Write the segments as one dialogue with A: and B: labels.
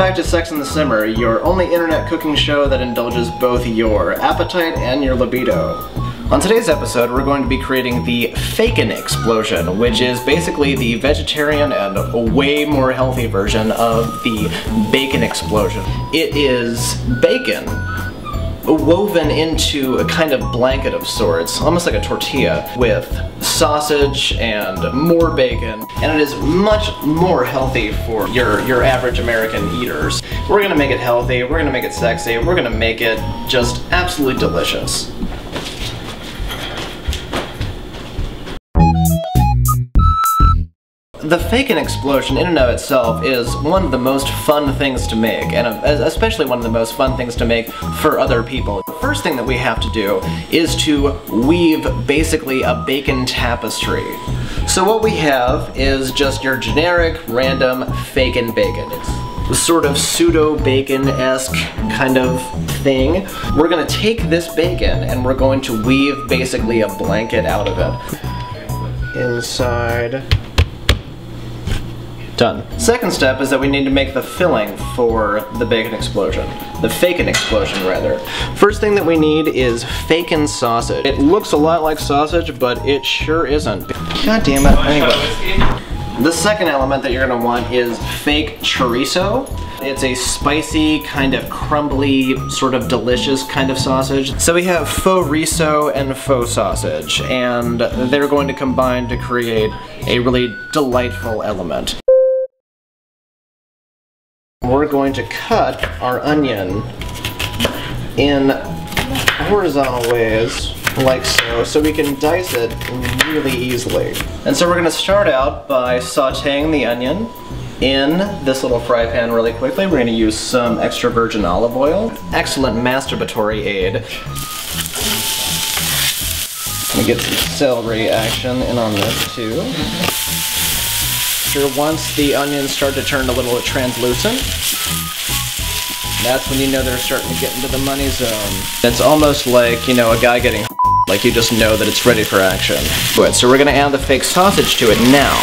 A: back to Sex and the Simmer, your only internet cooking show that indulges both your appetite and your libido. On today's episode, we're going to be creating the Fakin Explosion, which is basically the vegetarian and way more healthy version of the Bacon Explosion. It is bacon woven into a kind of blanket of sorts, almost like a tortilla, with sausage and more bacon, and it is much more healthy for your average American eaters. We're gonna make it healthy, we're gonna make it sexy, we're gonna make it just absolutely delicious. The Fakin Explosion in and of itself is one of the most fun things to make, and especially one of the most fun things to make for other people. The first thing that we have to do is to weave basically a bacon tapestry. So what we have is just your generic, random, Fakin bacon. It's sort of pseudo-bacon-esque kind of thing. We're gonna take this bacon and we're going to weave basically a blanket out of it. Inside. Done. Second step is that we need to make the filling for the Bacon Explosion. The Fakin Explosion, rather. First thing that we need is Fakin sausage. It looks a lot like sausage, but it sure isn't. God damn it. Anyway. The second element that you're going to want is fake chorizo. It's a spicy, kind of crumbly, sort of delicious kind of sausage. So we have faux riso and faux sausage, and they're going to combine to create a really delightful element. We're going to cut our onion in horizontal ways, like so we can dice it really easily. And so we're going to start out by sauteing the onion in this little fry pan really quickly. We're going to use some extra virgin olive oil. Excellent masturbatory aid. Let me get some celery action in on this too. Once the onions start to turn a little translucent, that's when you know they're starting to get into the money zone. It's almost like, you know, a guy getting like you just know that it's ready for action. Good, so we're gonna add the fake sausage to it now.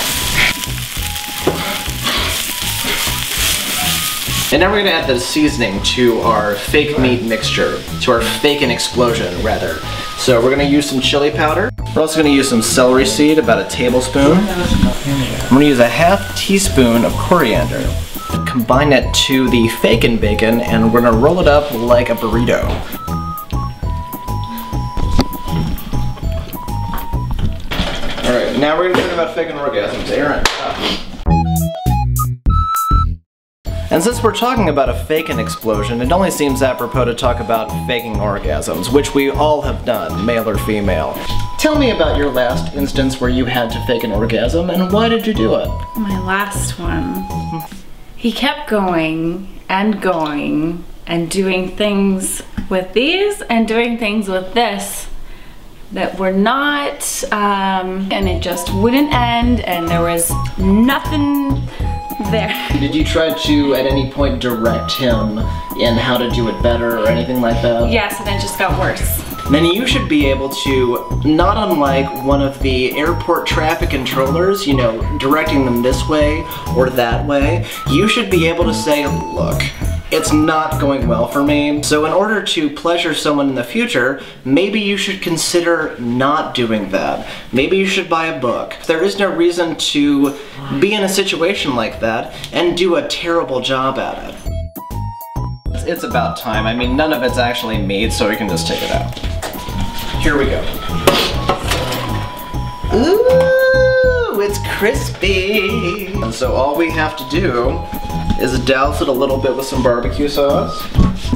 A: And now we're gonna add the seasoning to our fake meat mixture, to our Fakin Explosion, rather. So we're gonna use some chili powder. We're also gonna use some celery seed, about a tablespoon. I'm gonna use a half teaspoon of coriander. Combine it to the Fakin bacon, and we're gonna roll it up like a burrito. Alright, now we're gonna talk about Fakin orgasms. Aaron, And since we're talking about a Fakin Explosion, it only seems apropos to talk about faking orgasms, which we all have done, male or female. Tell me about your last instance where you had to fake an orgasm, and why did you do it?
B: My last one. He kept going and doing things with these and doing things with this that were not, and it just wouldn't end, and there was nothing there.
A: Did you try to, at any point, direct him in how to do it better or anything like that?
B: Yes, and it just got worse.
A: Then you should be able to, not unlike one of the airport traffic controllers, you know, directing them this way or that way, you should be able to say, look, it's not going well for me, so in order to pleasure someone in the future, maybe you should consider not doing that. Maybe you should buy a book. There is no reason to be in a situation like that and do a terrible job at it. It's about time. I mean, none of it's actually made, so we can just take it out. Here we go. Ooh, it's crispy! And so all we have to do is douse it a little bit with some barbecue sauce.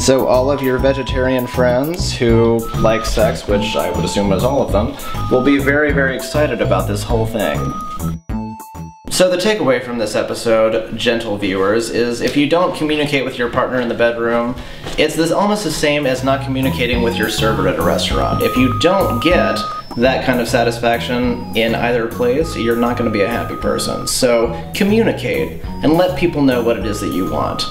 A: So all of your vegetarian friends who like sex, which I would assume is all of them, will be very, very excited about this whole thing. So the takeaway from this episode, gentle viewers, is if you don't communicate with your partner in the bedroom, it's almost the same as not communicating with your server at a restaurant. If you don't get that kind of satisfaction in either place, you're not going to be a happy person. So communicate and let people know what it is that you want.